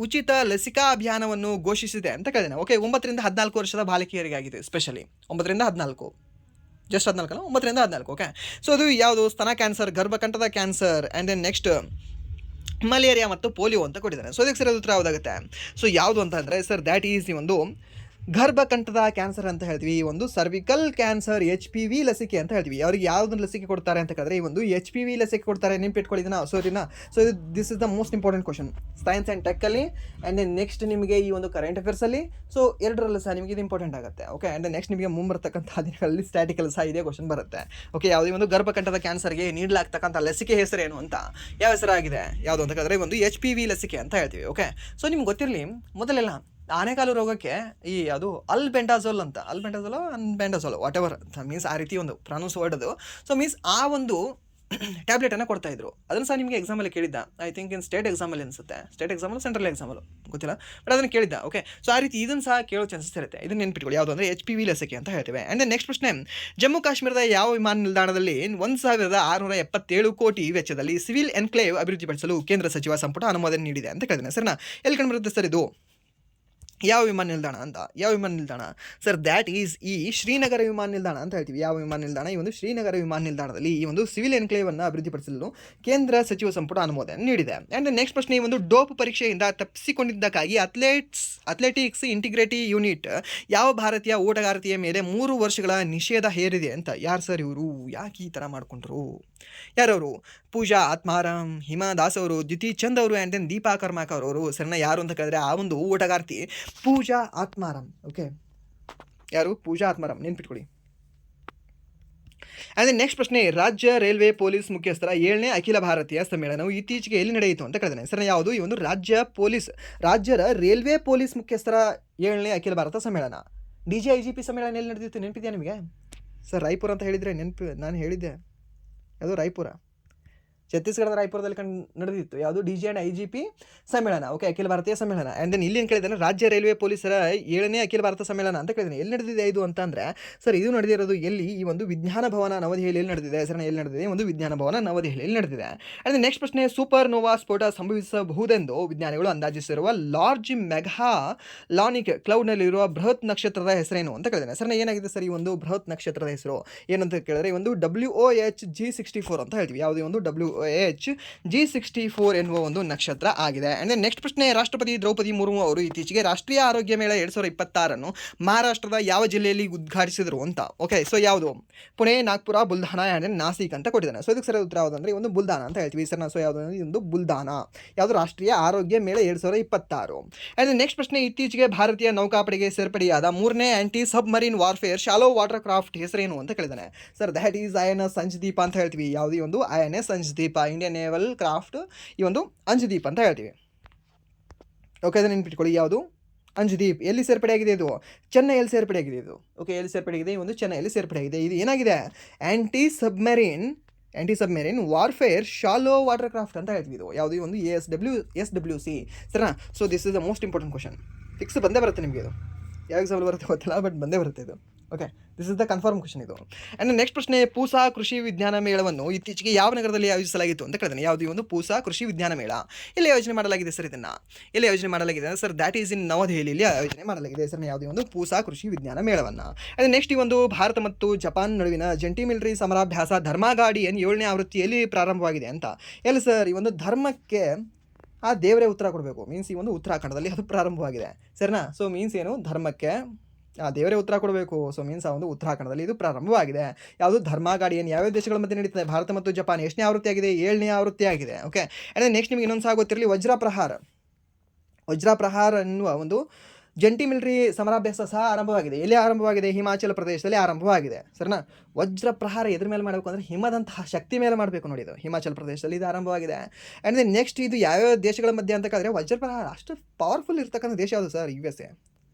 Speaker 1: ಉಚಿತ ಲಸಿಕಾ ಅಭಿಯಾನವನ್ನು ಘೋಷಿಸಿದೆ ಅಂತ ಕೇಳಿದೆ. ಓಕೆ, 9ರಿಂದ 14 ವರ್ಷದ ಬಾಲಕಿಯರಿಗಾಗಿದೆ, ಸ್ಪೆಷಲಿ 9ರಿಂದ 14, ಜಸ್ಟ್ 14 ಅಲ್ಲ, 9ರಿಂದ 14. ಓಕೆ, ಸೊ ಅದು ಯಾವುದು? ಸ್ತನ ಕ್ಯಾನ್ಸರ್, ಗರ್ಭಕಂಠದ cancer, and then next malaria ಮತ್ತು ಪೋಲಿಯೋ ಅಂತ ಕೊಟ್ಟಿದ್ದಾರೆ. ಸೊ ಅದಕ್ಕೆ ಸರಿಯಾದ ಉತ್ತರ ಯಾವುದಾಗುತ್ತೆ? ಸೊ ಯಾವುದು ಅಂತ ಅಂದರೆ ಸರ್ ದ್ಯಾಟ್ ಈಸ್ ಈ ಒಂದು ಗರ್ಭಕಂಠದ ಕ್ಯಾನ್ಸರ್ ಅಂತ ಹೇಳ್ತೀವಿ. ಈ ಒಂದು ಸರ್ವಿಕಲ್ ಕ್ಯಾನ್ಸರ್ HPV ಲಸಿಕೆ ಅಂತ ಹೇಳ್ತೀವಿ. ಅವ್ರಿಗೆ ಯಾವುದನ್ನು ಲಸಿಕೆ ಕೊಡ್ತಾರೆ ಅಂತ ಹೇಳಿದ್ರೆ ಈ ಒಂದು HPV ಲಸಿಕೆ ಕೊಡ್ತಾರೆ. ನೆನ್ಪಿಟ್ಕೊಳ್ಳಿದನ ಸರಿನಾ? ಸೊ ಇದು this is the most important question science and ಟೆಕ್ಕಲ್ಲಿ. ಆ್ಯಂಡ್ ದೆನ್ ನೆಕ್ಸ್ಟ್ ನಿಮಗೆ ಈ ಒಂದು ಕರೆಂಟ್ ಅಫೇರ್ಸಲ್ಲಿ. ಸೊ ಎರಡರಲ್ಲೂ ಸಹ ನಿಮಗೆ ಇದು ಇಂಪಾರ್ಟೆಂಟ್ ಆಗುತ್ತೆ. ಓಕೆ, ಆ್ಯಂಡ್ ನೆಕ್ಸ್ಟ್ ನಿಮಗೆ ಮುಂಬರ್ತಕ್ಕಂಥ ದಿನಗಳಲ್ಲಿ ಸ್ಟ್ಯಾಟಿಕಲ್ ಸಹ ಇದೇ ಕ್ವಶನ್ ಬರುತ್ತೆ. ಓಕೆ, ಯಾವುದೇ ಒಂದು ಗರ್ಭಕಂಠದ ಕ್ಯಾನ್ಸರ್ಗೆ ನೀಡಲಾಗ್ತಕ್ಕಂಥ ಲಸಿಕೆ ಹೆಸರೇನು ಅಂತ, ಯಾವ ಹೆಸರಾಗಿದೆ ಯಾವುದು ಅಂತ ಹೇಳಿದ್ರೆ ಒಂದು HPV ಲಸಿಕೆ ಅಂತ ಹೇಳ್ತೀವಿ. ಓಕೆ, ಸೊ ನಿಮ್ಗೆ ಗೊತ್ತಿರಲಿ, ಮೊದಲೆಲ್ಲ ಆನೆಕಾಲು ರೋಗಕ್ಕೆ ಈ ಅದು ಅಲ್ಬೆಂಡಾಜೋಲ್ ಅಂತ, ಅನ್ಬೆಂಡಾಜೋಲ್ ವಾಟ್ ಎವರ್ ಮೀನ್ಸ್ ಆ ರೀತಿ ಒಂದು ಪ್ರನೌನ್ಸ್ ವರ್ಡ್ ಅದು. ಸೊ ಮೀನ್ಸ್ ಆ ಒಂದು ಟ್ಯಾಬ್ಲೆಟನ್ನು ಕೊಡ್ತಾಯಿದ್ರು. ಅದನ್ನು ಸಹ ನಿಮಗೆ ಎಕ್ಸಾಮಲ್ಲಿ ಕೇಳಿದ್ದ, ಐ ಥಿಂಕ್ ಇನ್ ಸ್ಟೇಟ್ ಎಕ್ಸಾಮಲ್ಲಿ ಅನಿಸುತ್ತೆ, ಸ್ಟೇಟ್ ಎಕ್ಸಾಮಲ್ಲಿ ಸೆಂಟ್ರಲ್ ಎಕ್ಸಾಮಲ್ಲೂ ಗೊತ್ತಿಲ್ಲ, ಬಟ್ ಅದನ್ನು ಕೇಳಿದ್ದ. ಓಕೆ, ಸೊ ಆ ರೀತಿ ಇದನ್ನು ಸಹ ಕೇಳೋ ಚಾನ್ಸಸ್ ಇರುತ್ತೆ. ಇದನ್ನು ನೆನ್ಪಿಟ್ಕೊಳ್ಳಿ, ಯಾವುದು ಅಂದರೆ HPV ಲಸಿಕೆ ಅಂತ ಹೇಳ್ತೇವೆ. ಆ್ಯಂಡ್ ನೆಕ್ಸ್ಟ್ ಪ್ರಶ್ನೆ, ಜಮ್ಮು ಕಾಶ್ಮೀರದ ಯಾವ ವಿಮಾನ ನಿಲ್ದಾಣದಲ್ಲಿ 1,677 ಕೋಟಿ ವೆಚ್ಚದಲ್ಲಿ ಸಿವಿಲ್ ಎನ್ಕ್ಲೇವ್ ಅಭಿವೃದ್ಧಿಪಡಿಸಲು ಕೇಂದ್ರ ಸಚಿವ ಸಂಪುಟ ಅನುಮೋದನೆ ನೀಡಿದೆ ಅಂತ ಕೇಳಿದ್ದೇನೆ. ಸರಿನಾ? ಎಲ್ಲಿ ಕಂಡುಬರುತ್ತೆ ಸರ್ ಇದು? ಯಾವ ವಿಮಾನ ನಿಲ್ದಾಣ ಅಂತ? ಯಾವ ವಿಮಾನ ನಿಲ್ದಾಣ ಸರ್? ದ್ಯಾಟ್ ಈಸ್ ಈ ಶ್ರೀನಗರ ವಿಮಾನ ನಿಲ್ದಾಣ ಅಂತ ಹೇಳ್ತೀವಿ. ಯಾವ ವಿಮಾನ ನಿಲ್ದಾಣ? ಈ ಒಂದು ಶ್ರೀನಗರ ವಿಮಾನ ನಿಲ್ದಾಣದಲ್ಲಿ ಈ ಒಂದು ಸಿವಿಲ್ ಎನ್ಕ್ಲೇವನ್ನು ಅಭಿವೃದ್ಧಿಪಡಿಸಲು ಕೇಂದ್ರ ಸಚಿವ ಸಂಪುಟ ಅನುಮೋದನೆ ನೀಡಿದೆ. ಆ್ಯಂಡ್ ನೆಕ್ಸ್ಟ್ ಪ್ರಶ್ನೆ, ಈ ಒಂದು ಡೋಪ್ ಪರೀಕ್ಷೆಯಿಂದ ತಪ್ಪಿಸಿಕೊಂಡಿದ್ದಕ್ಕಾಗಿ ಅಥ್ಲೆಟಿಕ್ಸ್ ಇಂಟಿಗ್ರಿಟಿ ಯೂನಿಟ್ ಯಾವ ಭಾರತೀಯ ಓಟಗಾರ್ತಿಯ ಮೇಲೆ 3 ವರ್ಷಗಳ ನಿಷೇಧ ಹೇರಿದೆ ಅಂತ? ಯಾರು ಸರ್ ಇವರು? ಯಾಕೆ ಈ ಥರ ಮಾಡಿಕೊಂಡ್ರು? ಯಾರವರು? ಪೂಜಾ ಆತ್ಮಾರಾಮ್, ಹಿಮಾ ದಾಸ್ ಅವರು, ದ್ಯುತಿ ಚಂದ್ ಅವರು, ಆ್ಯಂಡ್ ದೆನ್ ದೀಪಾ ಕರ್ಮಾಕರ್ ಅವರು. ಸರಿನಾ? ಯಾರು ಅಂತ ಕೇಳಿದ್ರೆ ಆ ಒಂದು ಓಟಗಾರ್ತಿ ಪೂಜಾ ಆತ್ಮಾರಾಮ್. ಓಕೆ, ಯಾರು? ಪೂಜಾ ಆತ್ಮಾರಾಮ್, ನೆನ್ಪಿಟ್ಕೊಳ್ಳಿ. ಆ್ಯಂಡ್ ನೆಕ್ಸ್ಟ್ ಪ್ರಶ್ನೆ, ರಾಜ್ಯ ರೈಲ್ವೆ ಪೊಲೀಸ್ ಮುಖ್ಯಸ್ಥರ 7ನೇ ಅಖಿಲ ಭಾರತೀಯ ಸಮ್ಮೇಳನವು ಇತ್ತೀಚೆಗೆ ಎಲ್ಲಿ ನಡೆಯಿತು ಅಂತ ಕೇಳಿದ್ದೇನೆ. ಸರ್ ಯಾವುದು? ಈ ಒಂದು ರಾಜ್ಯದ ರೈಲ್ವೆ ಪೊಲೀಸ್ ಮುಖ್ಯಸ್ಥರ 7ನೇ ಅಖಿಲ ಭಾರತ ಸಮ್ಮೇಳನ, DGIGP ಸಮ್ಮೇಳನ ಎಲ್ಲಿ ನಡೆದಿತ್ತು? ನೆನಪಿದೆಯಾ ನಿಮಗೆ? ಸರ್ ರಾಯ್ಪುರ ಅಂತ ಹೇಳಿದರೆ ನಾನು ಹೇಳಿದ್ದೆ, ಅದು ರಾಯ್ಪುರ. ಛತ್ತೀಸ್ಗಢದ ರಾಯಪುರದಲ್ಲಿ ನಡೆದಿತ್ತು ಯಾವುದು DG and IGP ಸಮ್ಮೇಳನ. ಓಕೆ, ಅಖಿಲ ಭಾರತೀಯ ಸಮ್ಮೇಳನ. ಆ್ಯಂಡ್ ದೆನ್ ಇಲ್ಲಿ ಏನು ಕೇಳಿದ್ದಾನೆ, ರಾಜ್ಯ ರೈಲ್ವೆ ಪೊಲೀಸರ 7ನೇ ಅಖಿಲ ಭಾರತ ಸಮ್ಮೇಳನ ಅಂತ ಕೇಳಿದ್ದಾನೆ. ಎಲ್ಲಿ ನಡೆದಿದೆ ಇದು ಅಂತಂದರೆ ಸರ್, ಇದು ನಡೆದಿರೋದು ಎಲ್ಲಿ? ಈ ಒಂದು ವಿಜ್ಞಾನ ಭವನ ನವದೆಹಲಿಯಲ್ಲಿ ನಡೆದಿದೆ. ಸರ್, ಎಲ್ಲಿ ನಡೆದಿದೆ? ಒಂದು ವಿಜ್ಞಾನ ಭವನ ನವದೆಹಲಿಯಲ್ಲಿ ನಡೆದಿದೆ. ಆ್ಯಂಡ್ ನೆಕ್ಸ್ಟ್ ಪ್ರಶ್ನೆ, ಸೂಪರ್ ನೋವಾ ಸ್ಫೋಟ ಸಂಭವಿಸಬಹುದೆಂದು ವಿಜ್ಞಾನಿಗಳು ಅಂದಾಜಿಸಿರುವ ಲಾರ್ಜ್ ಮೆಗಾ ಲಾನಿಕ್ ಕ್ಲೌಡ್ನಲ್ಲಿರುವ ಬೃಹತ್ ನಕ್ಷತ್ರದ ಹೆಸರೇನು ಅಂತ ಕೇಳಿದ್ದಾನೆ. ಸರ್, ಏನಾಗಿದೆ ಸರ್ ಈ ಒಂದು ಬೃಹತ್ ನಕ್ಷತ್ರದ ಹೆಸರು ಏನಂತ ಕೇಳಿದ್ರೆ, ಒಂದು WOH G64 ಅಂತ ಹೇಳ್ತೀವಿ. ಯಾವುದೇ ಒಂದು WOH G64 ಎನ್ನುವ ಒಂದು ನಕ್ಷತ್ರ ಆಗಿದೆ. ಆ್ಯಂಡ್ ದೆನ್ ನೆಕ್ಸ್ಟ್ ಪ್ರಶ್ನೆ, ರಾಷ್ಟ್ರಪತಿ ದ್ರೌಪದಿ ಮುರ್ಮು ಅವರು ಇತ್ತೀಚೆಗೆ ರಾಷ್ಟ್ರೀಯ ಆರೋಗ್ಯ ಮೇಳ 2026 ಮಹಾರಾಷ್ಟ್ರದ ಯಾವ ಜಿಲ್ಲೆಯಲ್ಲಿ ಉದ್ಘಾಟಿಸಿದರು ಅಂತ. ಓಕೆ, ಸೊ ಯಾವುದು? ಪುಣೆ, ನಾಗ್ಪುರ, ಬುಲ್ದಾನ ಆ್ಯಂಡ್ ನಾಸಿಕ್ ಅಂತ ಕೊಟ್ಟಿದ್ದಾನೆ. ಸೊ ಇದಕ್ಕೆ ಸರಿಯಾದ ಉತ್ತರ ಯಾವುದಂದ್ರೆ ಒಂದು ಬುಲ್ದಾನ ಅಂತ ಹೇಳ್ತೀವಿ ಸರ್. ಸೊ ಯಾವುದು? ಒಂದು ಬುಲ್ದಾನ. ಯಾವುದು? ರಾಷ್ಟ್ರೀಯ ಆರೋಗ್ಯ ಮೇಳ 2026. ಆ್ಯಂಡ್ ನೆಕ್ಸ್ಟ್ ಪ್ರಶ್ನೆ, ಇತ್ತೀಚೆಗೆ ಭಾರತೀಯ ನೌಕಾಪಡೆಗೆ ಸೇರ್ಪಡೆಯಾದ 3ನೇ anti submarine warfare shallow water craft ಹೆಸರೇನು ಅಂತ ಕೇಳಿದ್ದಾನೆ. Sir, that is INS Anjadip ಅಂತ ಹೇಳ್ತೀವಿ. ಯಾವುದೇ ಒಂದು INS Anjadip, Indian naval craft, ಈ ಒಂದು ಅಂಜದೀಪ್ ಅಂತ ಹೇಳ್ತೀವಿ. ಓಕೆ, ಅದನ್ನು ನೆನ್ಪಿಟ್ಕೊಳ್ಳಿ. ಯಾವುದು? ಅಂಜದೀಪ್. ಎಲ್ಲಿ ಸೇರ್ಪಡೆಯಾಗಿದೆ ಇದು? ಚೆನ್ನೈಯಲ್ಲಿ ಸೇರ್ಪಡೆಯಾಗಿದೆ ಇದು. ಓಕೆ, ಎಲ್ಲಿ ಸೇರ್ಪಡೆಯಾಗಿದೆ? ಈ ಒಂದು ಚೆನ್ನೈಯಲ್ಲಿ ಸೇರ್ಪಡೆಯಾಗಿದೆ. ಇದು ಏನಾಗಿದೆ? Anti submarine warfare shallow water craft ಅಂತ ಹೇಳ್ತೀವಿ. ಇದು ಯಾವುದೇ ಒಂದು SWC ಸರಿನಾ? So this is the most important question. Fix ಬಂದೇ ಬರುತ್ತೆ ನಿಮಗೆ. ಇದು ಯಾವ ಎಕ್ಸಾಂಪಲ್ ಬರುತ್ತೆ ಗೊತ್ತಿಲ್ಲ, ಬಟ್ ಬಂದೇ ಬರುತ್ತೆ ಇದು. Okay, this is the confirm question ಇದು. ಆ್ಯಂಡ್ ನೆಕ್ಸ್ಟ್ ಪ್ರಶ್ನೆ, ಪೂಸಾ ಕೃಷಿ ವಿಜ್ಞಾನ ಮೇಳವನ್ನು ಇತ್ತೀಚೆಗೆ ಯಾವ ನಗರದಲ್ಲಿ ಆಯೋಜಿಸಲಾಗಿತ್ತು ಅಂತ ಕೇಳಿದಾನೆ. ಯಾವುದೇ ಒಂದು ಪೂಸಾ ಕೃಷಿ ವಿಜ್ಞಾನ ಮೇಳ ಇಲ್ಲಿ ಯೋಜನೆ ಮಾಡಲಾಗಿದೆ ಸರ್. ಇದನ್ನು ಎಲ್ಲಿ ಯೋಜನೆ ಮಾಡಲಾಗಿದೆ ಸರ್? ದ್ಯಾಟ್ ಈಸ್ ಇನ್ ನವದೆಹಲಿಯಲ್ಲಿ ಆಯೋಜನೆ ಮಾಡಲಾಗಿದೆ ಸರ್. ಯಾವುದೇ ಒಂದು ಪೂಸಾ ಕೃಷಿ ವಿಜ್ಞಾನ ಮೇಳವನ್ನು. ಆ್ಯಂಡ್ ನೆಕ್ಸ್ಟ್, ಈ ಒಂದು ಭಾರತ ಮತ್ತು ಜಪಾನ್ ನಡುವಿನ ಜಂಟಿ ಮಿಲಿಟರಿ ಸಮರಾಭ್ಯಾಸ ಧರ್ಮ ಗಾರ್ಡಿಯನ್ 7ನೇ ಆವೃತ್ತಿಯಲ್ಲಿ ಪ್ರಾರಂಭವಾಗಿದೆ ಅಂತ. ಎಲ್ಲಿ ಸರ್? ಈ ಒಂದು ಧರ್ಮಕ್ಕೆ ಆ ದೇವರೇ ಉತ್ತರ ಕೊಡಬೇಕು. ಮೀನ್ಸ್ ಈ ಒಂದು ಉತ್ತರಾಖಂಡದಲ್ಲಿ ಅದು ಪ್ರಾರಂಭವಾಗಿದೆ ಸರಿನಾ? ಸೊ ಮೀನ್ಸ್ ಏನು? ಧರ್ಮಕ್ಕೆ ಆ ದೇವರೇ ಉತ್ತರ ಕೊಡಬೇಕು. ಸೊ ಮೀನ್ಸ್ ಆ ಒಂದು ಉತ್ತರಾಖಂಡದಲ್ಲಿ ಇದು ಪ್ರಾರಂಭವಾಗಿದೆ. ಯಾವುದು? ಧರ್ಮ ಗಾರ್ಡಿಯನ್ ಯಾವ್ಯಾವ ದೇಶಗಳ ಮಧ್ಯೆ ನಡೀತದೆ? ಭಾರತ ಮತ್ತು ಜಪಾನ್. ಎಷ್ಟನೇ ಆವೃತ್ತಿ ಆಗಿದೆ? 7ನೇ ಆವೃತ್ತಿ ಆಗಿದೆ. ಓಕೆ, ಆ್ಯಂಡ್ ನೆಕ್ಸ್ಟ್ ನಿಮಗೆ ಇನ್ನೊಂದು ಸಹ ಗೊತ್ತಿರಲಿ, ವಜ್ರ ಪ್ರಹಾರ ಎನ್ನುವ ಒಂದು ಜಂಟಿ ಮಿಲಿಟರಿ ಸಮರಾಭ್ಯಾಸ ಸಹ ಆರಂಭವಾಗಿದೆ. ಎಲ್ಲಿ ಆರಂಭವಾಗಿದೆ? ಹಿಮಾಚಲ ಪ್ರದೇಶದಲ್ಲಿ ಆರಂಭವಾಗಿದೆ ಸರಿನಾ? ವಜ್ರ ಪ್ರಹಾರ ಎದ್ರ ಮೇಲೆ ಮಾಡಬೇಕು ಅಂದರೆ ಹಿಮದಂತಹ ಶಕ್ತಿ ಮೇಲೆ ಮಾಡಬೇಕು ನೋಡಿ. ಇದು ಹಿಮಾಚಲ ಪ್ರದೇಶದಲ್ಲಿ ಇದು ಆರಂಭವಾಗಿದೆ. ಆ್ಯಂಡ್ ದೆನ್ ನೆಕ್ಸ್ಟ್, ಇದು ಯಾವ್ಯಾವ ದೇಶಗಳ ಮಧ್ಯೆ ಅಂತ ಕೇಳಿದ್ರೆ ವಜ್ರ ಪ್ರಹಾರ ಅಷ್ಟು ಪವರ್ಫುಲ್ ಇರ್ತಕ್ಕಂಥ ದೇಶ ಯಾವುದು ಸರ್? USA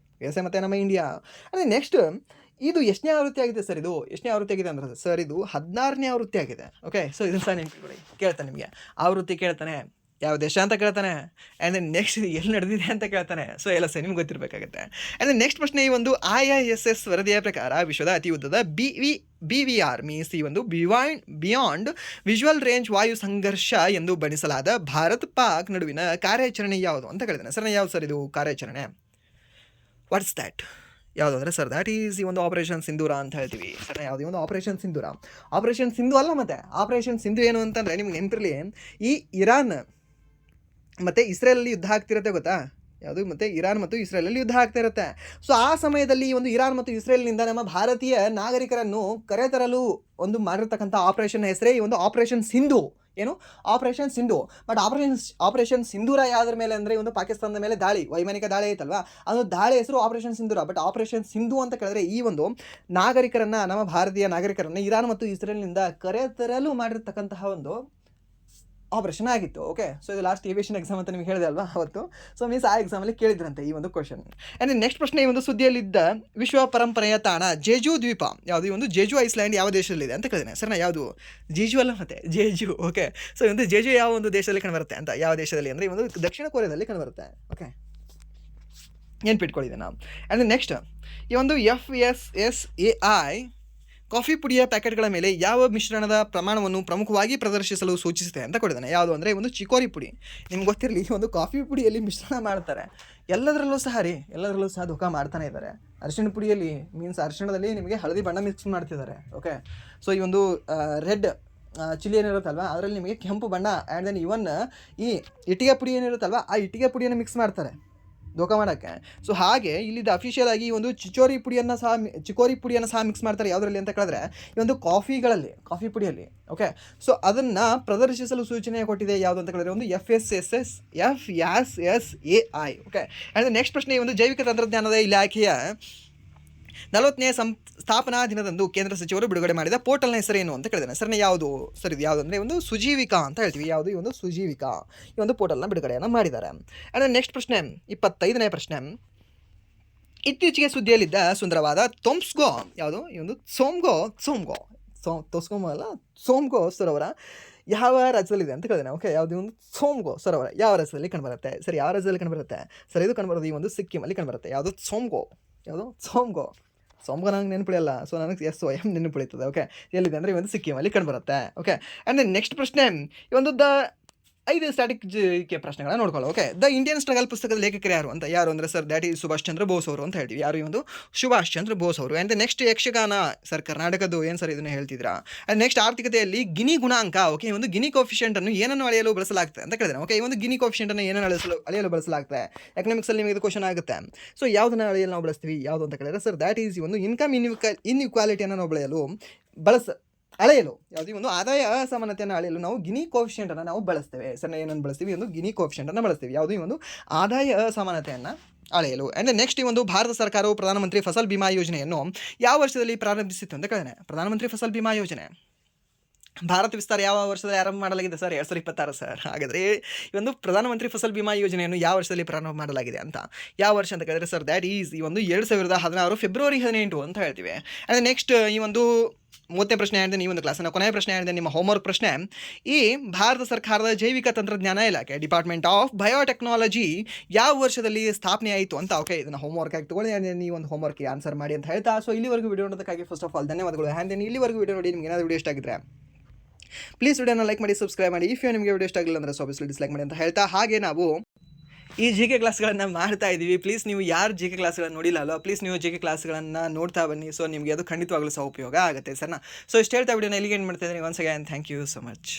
Speaker 1: ಮತ್ತು ನಮ್ಮ ಇಂಡಿಯಾ. ಅಂದರೆ ನೆಕ್ಸ್ಟ್, ಇದು ಎಷ್ಟನೇ ಆವೃತ್ತಿ ಆಗಿದೆ ಸರ್? ಇದು ಎಷ್ಟನೇ ಆವೃತ್ತಿ ಆಗಿದೆ ಅಂದರೆ ಸರ್ ಇದು 16ನೇ ಆವೃತ್ತಿ ಆಗಿದೆ. ಓಕೆ, ಸೊ ಇದು ಸಹ ನೆನಪಿಟ್ಕೊಳ್ಳಿ. ಕೇಳ್ತಾನೆ ನಿಮಗೆ ಆವೃತ್ತಿ ಕೇಳ್ತಾನೆ, ಯಾವ ದೇಶ ಅಂತ ಕೇಳ್ತಾನೆ, ಆ್ಯಂಡ್ ದೆನ್ ನೆಕ್ಸ್ಟ್ ಎಲ್ಲಿ ನಡೆದಿದೆ ಅಂತ ಕೇಳ್ತಾನೆ. ಸೊ ಎಲ್ಲ ಸರ್ ನಿಮ್ಗೆ ಗೊತ್ತಿರಬೇಕಾಗುತ್ತೆ. ಆ್ಯಂಡ್ ದೆನ್ ನೆಕ್ಸ್ಟ್ ಪ್ರಶ್ನೆ, ಈ ಒಂದು IISS ವರದಿಯ ಪ್ರಕಾರ ವಿಶ್ವದ ಅತಿ ಉದ್ದದ BVR ಮೀನ್ಸ್ ಈ ಒಂದು ಬಿಯಾಂಡ್ ವಿಜುವಲ್ ರೇಂಜ್ ವಾಯು ಸಂಘರ್ಷ ಎಂದು ಬಣ್ಣಿಸಲಾದ ಭಾರತ್ ಪಾಕ್ ನಡುವಿನ ಕಾರ್ಯಾಚರಣೆ ಯಾವುದು ಅಂತ ಕೇಳಿದ್ದಾನೆ. ಸರ್ ಯಾವುದು ಸರ್ ಇದು ಕಾರ್ಯಾಚರಣೆ? What's that? ಯಾವುದು ಅಂದರೆ ಸರ್ ದ್ಯಾಟ್ ಈಸ್ ಈ ಒಂದು ಆಪರೇಷನ್ ಸಿಂಧೂರ ಅಂತ ಹೇಳ್ತೀವಿ ಸರ್. ಯಾವುದೇ ಒಂದು ಆಪರೇಷನ್ ಸಿಂಧೂರ. ಆಪರೇಷನ್ ಸಿಂಧು ಅಲ್ಲ, ಮತ್ತು ಆಪರೇಷನ್ ಸಿಂಧು ಏನು ಅಂತಂದರೆ ನಿಮ್ಗೆ ನೆನಪಿರಲಿ, ಈ ಇರಾನ್ ಮತ್ತು ಇಸ್ರೇಲಲ್ಲಿ ಯುದ್ಧ ಆಗ್ತಿರುತ್ತೆ ಗೊತ್ತಾ? ಯಾವುದು? ಮತ್ತು ಇರಾನ್ ಮತ್ತು ಇಸ್ರೇಲಲ್ಲಿ ಯುದ್ಧ ಆಗ್ತಾ ಇರುತ್ತೆ. ಸೊ ಆ ಸಮಯದಲ್ಲಿ ಈ ಒಂದು ಇರಾನ್ ಮತ್ತು ಇಸ್ರೇಲ್ನಿಂದ ನಮ್ಮ ಭಾರತೀಯ ನಾಗರಿಕರನ್ನು ಕರೆತರಲು ಒಂದು ಮಾಡಿರ್ತಕ್ಕಂಥ ಆಪರೇಷನ್ ಹೆಸರೇ ಈ ಒಂದು ಆಪರೇಷನ್ ಸಿಂಧು. ಏನು? ಆಪರೇಷನ್ ಸಿಂಧು. ಬಟ್ ಆಪರೇಷನ್ ಸಿಂಧೂರ ಯಾವುದ್ರ ಮೇಲೆ ಅಂದರೆ ಒಂದು ಪಾಕಿಸ್ತಾನದ ಮೇಲೆ ದಾಳಿ, ವೈಮಾನಿಕ ದಾಳಿ ಐತಲ್ವಾ, ಅದು ದಾಳಿ ಹೆಸರು operation Sindoor. But operation Sindhu ಅಂತ ಕೇಳಿದ್ರೆ ಈ ಒಂದು ನಾಗರಿಕರನ್ನು, ನಮ್ಮ ಭಾರತೀಯ ನಾಗರಿಕರನ್ನು ಇರಾನ್ ಮತ್ತು ಇಸ್ರೇಲ್ನಿಂದ ಕರೆತರಲು ಮಾಡಿರ್ತಕ್ಕಂತಹ ಒಂದು ಆಪರೇಷನ್ ಆಗಿತ್ತು. ಓಕೆ, ಸೊ ಇದು ಲಾಸ್ಟ್ ಏವಿಯೇಷನ್ ಎಕ್ಸಾಮ್ ಅಂತ ನಿಮ್ಗೆ ಹೇಳಿದೆ ಅಲ್ವಾ ಅವತ್ತು. ಸೊ ಮೀನ್ಸ್ ಆ ಎಕ್ಸಾಮಲ್ಲಿ ಕೇಳಿದ್ರಂತೆ ಈ ಒಂದು ಕ್ವಶನ್. ಆ್ಯಂಡ್ ನೆಕ್ಸ್ಟ್ ಪ್ರಶ್ನೆ, ಈ ಒಂದು ಸುದ್ದಿಯಲ್ಲಿದ್ದ ವಿಶ್ವ ಪರಂಪರೆಯ ತಾಣ ಜೇಜು ದ್ವೀಪ ಯಾವುದು? ಈ ಒಂದು ಜೇಜು ಐಸ್ಲ್ಯಾಂಡ್ ಯಾವ ದೇಶದಲ್ಲಿದೆ ಅಂತ ಕೇಳಿದ್ದೇನೆ ಸರ್. ಯಾವುದು? ಜೇಜು ಅಲ್ಲ, ಮತ್ತೆ ಜೇಜು. ಓಕೆ, ಸೊ ಈ ಒಂದು ಜೇಜು ಯಾವ ಒಂದು ದೇಶದಲ್ಲಿ ಕಂಡುಬರುತ್ತೆ ಅಂತ? ಯಾವ ದೇಶದಲ್ಲಿ ಅಂದರೆ ಈ ಒಂದು ದಕ್ಷಿಣ ಕೊರಿಯಾದಲ್ಲಿ ಕಂಡುಬರುತ್ತೆ. ಓಕೆ, ನೆನ್ಪಿಟ್ಕೊಳ್ಳಿದೆ ನಾವು. ಆ್ಯಂಡ್ ನೆಕ್ಸ್ಟ್, ಈ ಒಂದು FSSAI ಕಾಫಿ ಪುಡಿಯ ಪ್ಯಾಕೆಟ್ಗಳ ಮೇಲೆ ಯಾವ ಮಿಶ್ರಣದ ಪ್ರಮಾಣವನ್ನು ಪ್ರಮುಖವಾಗಿ ಪ್ರದರ್ಶಿಸಲು ಸೂಚಿಸುತ್ತೆ ಅಂತ ಕೊಟ್ಟಿದ್ದಾನೆ. ಯಾವುದು ಅಂದರೆ ಒಂದು ಚಿಕೋರಿ ಪುಡಿ. ನಿಮ್ಗೆ ಗೊತ್ತಿರಲಿ, ಒಂದು ಕಾಫಿ ಪುಡಿಯಲ್ಲಿ ಮಿಶ್ರಣ ಮಾಡ್ತಾರೆ. ಎಲ್ಲದರಲ್ಲೂ ಸಹ ಧೋಕಾ ಮಾಡ್ತಾನೆ ಇದ್ದಾರೆ. ಅರಿಶಿಣ ಪುಡಿಯಲ್ಲಿ ಮೀನ್ಸ್ ಅರಿಶಿಣದಲ್ಲಿ ನಿಮಗೆ ಹಳದಿ ಬಣ್ಣ ಮಿಕ್ಸ್ ಮಾಡ್ತಿದ್ದಾರೆ. ಓಕೆ, ಸೊ ಈ ಒಂದು ರೆಡ್ ಚಿಲ್ಲಿ ಏನಿರುತ್ತಲ್ವ ಅದರಲ್ಲಿ ನಿಮಗೆ ಕೆಂಪು ಬಣ್ಣ, ಆ್ಯಂಡ್ ದೆನ್ ಇವನ್ ಈ ಇಟ್ಟಿಗೆ ಪುಡಿ ಏನಿರುತ್ತಲ್ವ ಆ ಇಟ್ಟಿಗೆ ಪುಡಿಯನ್ನು ಮಿಕ್ಸ್ ಮಾಡ್ತಾರೆ ಧೋಕಾ ಮಾಡೋಕ್ಕೆ. ಸೊ ಹಾಗೆ ಇಲ್ಲಿದ್ದ ಅಫಿಷಿಯಲ್ ಆಗಿ ಒಂದು ಚಿಕೋರಿ ಪುಡಿಯನ್ನು ಸಹ ಮಿಕ್ಸ್ ಮಾಡ್ತಾರೆ. ಯಾವುದರಲ್ಲಿ ಅಂತ ಕೇಳಿದ್ರೆ ಈ ಒಂದು ಕಾಫಿ ಪುಡಿಯಲ್ಲಿ. ಓಕೆ, ಸೊ ಅದನ್ನು ಪ್ರದರ್ಶಿಸಲು ಸೂಚನೆ ಕೊಟ್ಟಿದೆ ಯಾವುದು ಅಂತ ಕೇಳಿದ್ರೆ ಒಂದು FSSAI. ಓಕೆ, ಆ್ಯಂಡ್ ನೆಕ್ಸ್ಟ್ ಪ್ರಶ್ನೆ, ಈ ಒಂದು ಜೈವಿಕ ತಂತ್ರಜ್ಞಾನದ ಇಲಾಖೆಯ 40ನೇ ಸ್ಥಾಪನಾ ದಿನದಂದು ಕೇಂದ್ರ ಸಚಿವರು ಬಿಡುಗಡೆ ಮಾಡಿದ ಪೋರ್ಟಲ್ನ ಹೆಸರೇನು ಅಂತ ಕೇಳಿದ್ದಾನೆ. ಸರ್ ಯಾವುದು? ಸರ್ ಇದು ಯಾವುದು ಅಂದರೆ ಒಂದು ಸುಜೀವಿಕಾ ಅಂತ ಹೇಳ್ತೀವಿ. ಯಾವುದು? ಈ ಒಂದು ಸುಜೀವಿಕಾ ಈ ಒಂದು ಪೋರ್ಟಲ್ನ ಬಿಡುಗಡೆಯನ್ನು ಮಾಡಿದ್ದಾರೆ. ಆ್ಯಂಡ್ ನೆಕ್ಸ್ಟ್ ಪ್ರಶ್ನೆ, 25ನೇ ಪ್ರಶ್ನೆ, ಇತ್ತೀಚೆಗೆ ಸುದ್ದಿಯಲ್ಲಿದ್ದ ಸುಂದರವಾದ ಯಾವುದು? ಈ ಒಂದು ಸೋಮ್ಗೋ ಸರೋವರ ಯಾವ ರಾಜ್ಯದಲ್ಲಿದೆ ಅಂತ ಕೇಳಿದೆ. ಓಕೆ, ಯಾವುದೇ ಒಂದು ಸೋಮ್ಗೋ ಸರೋವರ ಯಾವ ರಾಜ್ಯದಲ್ಲಿ ಕಂಡುಬರುತ್ತೆ? ಸರಿ, ಯಾವ ರಾಜ್ಯದಲ್ಲಿ ಕಂಡುಬರುತ್ತೆ? ಸರಿ, ಇದು ಕಂಡುಬರೋದು ಈ ಒಂದು ಸಿಕ್ಕಿಮಲ್ಲಿ ಕಂಡುಬರುತ್ತೆ. ಯಾವುದು? ಸೋಮ್ಗೋ. ಯಾವುದು? ಸೋಮ್ಗೋ. ಸೋಮ್ಗೋ ನನಗೆ ನೆನಪುಳಿಯಲ್ಲ, ಸೊ ನನಗೆ SOM ನೆನಪುಳಿತದೆ. ಓಕೆ, ಎಲ್ಲಿದೆ ಅಂದರೆ ಈ ಒಂದು ಸಿಕ್ಕಿಮಲ್ಲಿ ಕಂಡುಬರುತ್ತೆ. ಓಕೆ, ಆ್ಯಂಡ್ ದೆನ್ ನೆಕ್ಸ್ಟ್ ಪ್ರಶ್ನೆ, ಈ ಒಂದು 5 ಸ್ಟ್ಯಾಟಿಕ್ ಜಿಕೆ ಪ್ರಶ್ನೆಗಳನ್ನ ನೋಡ್ಕೊಳ್ಳೋ. ಓಕೆ, ದ ಇಂಡಿಯನ್ ಸ್ಟ್ರಗಲ್ ಪುಸ್ತಕದ ಲೇಖಕರು ಯಾರು ಅಂತ? ಯಾರು ಅಂದರೆ sir that is Subhash Chandra Bose ಅವರು ಅಂತ ಹೇಳ್ತೀವಿ. ಯಾರು? ಈ ಒಂದು ಸುಭಾಷ್ ಚಂದ್ರ ಬೋಸ್ ಅವರು. ಆ್ಯಂಡ್ ನೆಕ್ಸ್ಟ್ ಯಕ್ಷಗಾನ ಸರ್ ಕರ್ನಾಟಕದ್ದು ಏನು ಸರ್ ಇದನ್ನು ಹೇಳ್ತಿದ್ರಾ? ಆ್ಯಂಡ್ ನೆಕ್ಸ್ಟ್ ಆರ್ಥಿಕತೆಯಲ್ಲಿ ಗಿನಿ ಗುಣಾಂಕ. ಓಕೆ, ಈ ಒಂದು ಗಿನಿ ಕೋಫಿಷಿಯಂಟ್ ಅನ್ನು ಏನನ್ನು ಅಳೆಯಲು ಬಳಸಲಾಗ್ತದೆ ಅಂತ ಕೇಳಿದ್ರೆ. ಓಕೆ, ಈ ಒಂದು ಗಿನಿ ಕೋಫಿಷಿಯಂಟ್ ಅನ್ನು ಏನನ್ನು ಅಳೆಯಲು ಬಳಸಲಾಗ್ತದೆ? ಎಕನಾಮಿಕ್ಸಲ್ಲಿ ನಿಮಗೆ ಇದು ಕ್ವಶನ್ ಆಗುತ್ತೆ. ಸೊ ಯಾವುದನ್ನು ಅಳೆಯಲು ನಾವು ಬಳಸ್ತೀವಿ? ಯಾವುದು ಅಂತ ಕೇಳಿದ್ರೆ ಸರ್ ದ್ಯಾಟ್ ಈಸ್ ಈ ಒಂದು ಇನ್ಕಮ್ ಇನ್ಇಕ್ವಾಲಿಟಿಯನ್ನು ನಾವು ಅಳೆಯಲು ಯಾವುದು? ಒಂದು ಆದಾಯ ಅಸಮಾನತೆಯನ್ನು ಅಳೆಯಲು ನಾವು ಗಿನಿ ಕೋಫಿಷಿಯಂಟನ್ನು ನಾವು ಬಳಸ್ತೇವೆ. ಸರ್ ಏನನ್ನು ಬಳಸ್ತೀವಿ? ಒಂದು ಗಿನಿ ಕೋಫಿಷಿಯಂಟನ್ನು ಬಳಸ್ತೀವಿ. ಯಾವುದು? ಈ ಒಂದು ಆದಾಯ ಅಸಮಾನತೆಯನ್ನು ಅಳೆಯಲು. ಆ್ಯಂಡ್ ನೆಕ್ಸ್ಟ್ ಈ ಒಂದು ಭಾರತ ಸರ್ಕಾರವು ಪ್ರಧಾನಮಂತ್ರಿ ಫಸಲ್ ಬಿಮಾ ಯೋಜನೆಯನ್ನು ಯಾವ ವರ್ಷದಲ್ಲಿ ಪ್ರಾರಂಭಿಸಿತ್ತು ಅಂತ ಕೇಳಿದೆ. ಪ್ರಧಾನಮಂತ್ರಿ ಫಸಲ್ ಬಿಮಾ ಯೋಜನೆ ಭಾರತ ವಿಸ್ತಾರ ಯಾವ ವರ್ಷದಲ್ಲಿ ಆರಂಭ ಮಾಡಲಾಗಿದೆ ಸರ್? 2026 ಸರ್. ಹಾಗಾದರೆ ಈ ಒಂದು ಪ್ರಧಾನಮಂತ್ರಿ ಫಸಲ್ ಬಿಮಾ ಯೋಜನೆಯನ್ನು ಯಾವ ವರ್ಷದಲ್ಲಿ ಪ್ರಾರಂಭ ಮಾಡಲಾಗಿದೆ ಅಂತ? ಯಾವ ವರ್ಷ ಅಂತ ಕೇಳಿದ್ರೆ ಸರ್ ದ್ಯಾಟ್ ಈಸ್ ಈ ಒಂದು 2016 ಫೆಬ್ರವರಿ 18 ಅಂತ ಹೇಳ್ತೀವಿ. ಆ್ಯಂಡ್ ನೆಕ್ಸ್ಟ್ ಈ ಒಂದು 30ನೇ ಪ್ರಶ್ನೆ ಹೇಳಿದೆ, ಈ ಒಂದು ಕ್ಲಾಸಿನ ಕೊನೆಯ ಪ್ರಶ್ನೆ ಹೇಳಿದೆ, ನಿಮ್ಮ ಹೋಮ್ವರ್ಕ್ ಪ್ರಶ್ನೆ. ಈ ಭಾರತ ಸರ್ಕಾರದ ಜೈವಿಕ ತಂತ್ರಜ್ಞಾನ ಇಲಾಖೆ ಡಿಪಾರ್ಟ್ಮೆಂಟ್ ಆಫ್ ಬಯೋಟೆಕ್ನಾಲಜಿ ಯಾವ ವರ್ಷದಲ್ಲಿ ಸ್ಥಾಪನೆ ಆಯಿತು ಅಂತ? ಓಕೆ, ಇದನ್ನು ಹೋಮ್ವರ್ಕ್ ಆಗಿ ತಗೊಳ್ಳಿ, ನೀವು ಒಂದು ಹೋಮ್ವರ್ಕ್ಗೆ ಆನ್ಸರ್ ಮಾಡಿ ಅಂತ ಹೇಳ್ತಾ, ಸೊ ಇಲ್ಲಿವರೆಗೂ ವಿಡಿಯೋ ನೋಡೋದಕ್ಕಾಗಿ ಫಸ್ಟ್ ಆಫ್ ಆಲ್ ಧನ್ಯವಾದಗಳು. ಆ್ಯಂಡ್ ಇಲ್ಲಿವರೆಗೂ ವಿಡಿಯೋ ನೋಡಿ ನಿಮ್ಗೆ ಏನಾದರೂ ವಿಡಿಯೋ ಇಷ್ಟ ಆಗಿದ್ರೆ ಪ್ಲೀಸ್ ವಿಡಿಯೋನ ಲೈಕ್ ಮಾಡಿ, ಸಬ್ಸ್ಕ್ರೈಬ್ ಮಾಡಿ. ಇಫ್ ನಿಮಗೆ ವಿಡಿಯೋ ಇಷ್ಟ ಆಗಿಲ್ಲ ಅಂದರೆ ಆಬ್ವಿಯಸ್ಲಿ ಡಿಸ್ಲೈಕ್ ಮಾಡಿ ಅಂತ ಹೇಳ್ತಾ, ಹಾಗೆ ನಾವು ಈ GK ಕ್ಲಾಸ್ಗಳನ್ನು ಮಾಡ್ತಾ ಇದ್ದೀವಿ. ಪ್ಲೀಸ್ ನೀವು ಯಾರು GK ಕ್ಲಾಸ್ಗಳನ್ನು ನೋಡಿಲ್ಲ ಅಲ್ವಾ, ಪ್ಲೀಸ್ ನೀವು GK ಕ್ಲಾಸ್ಗಳನ್ನು ನೋಡ್ತಾ ಬನ್ನಿ. ಸೊ ನಿಮಗೆ ಅದು ಖಂಡಿತವಾಗಲೂ ಸಹ ಉಪಯೋಗ ಆಗುತ್ತೆ ಸರ್ನಾ. ಸೊ ಇಷ್ಟು ಹೇಳ್ತಾ ವಿಡಿಯೋನ ಎಲ್ಲಿಗೆ ಏನು ಮಾಡ್ತಾ ಇದ್ದೀನಿ. Once again thank you so much.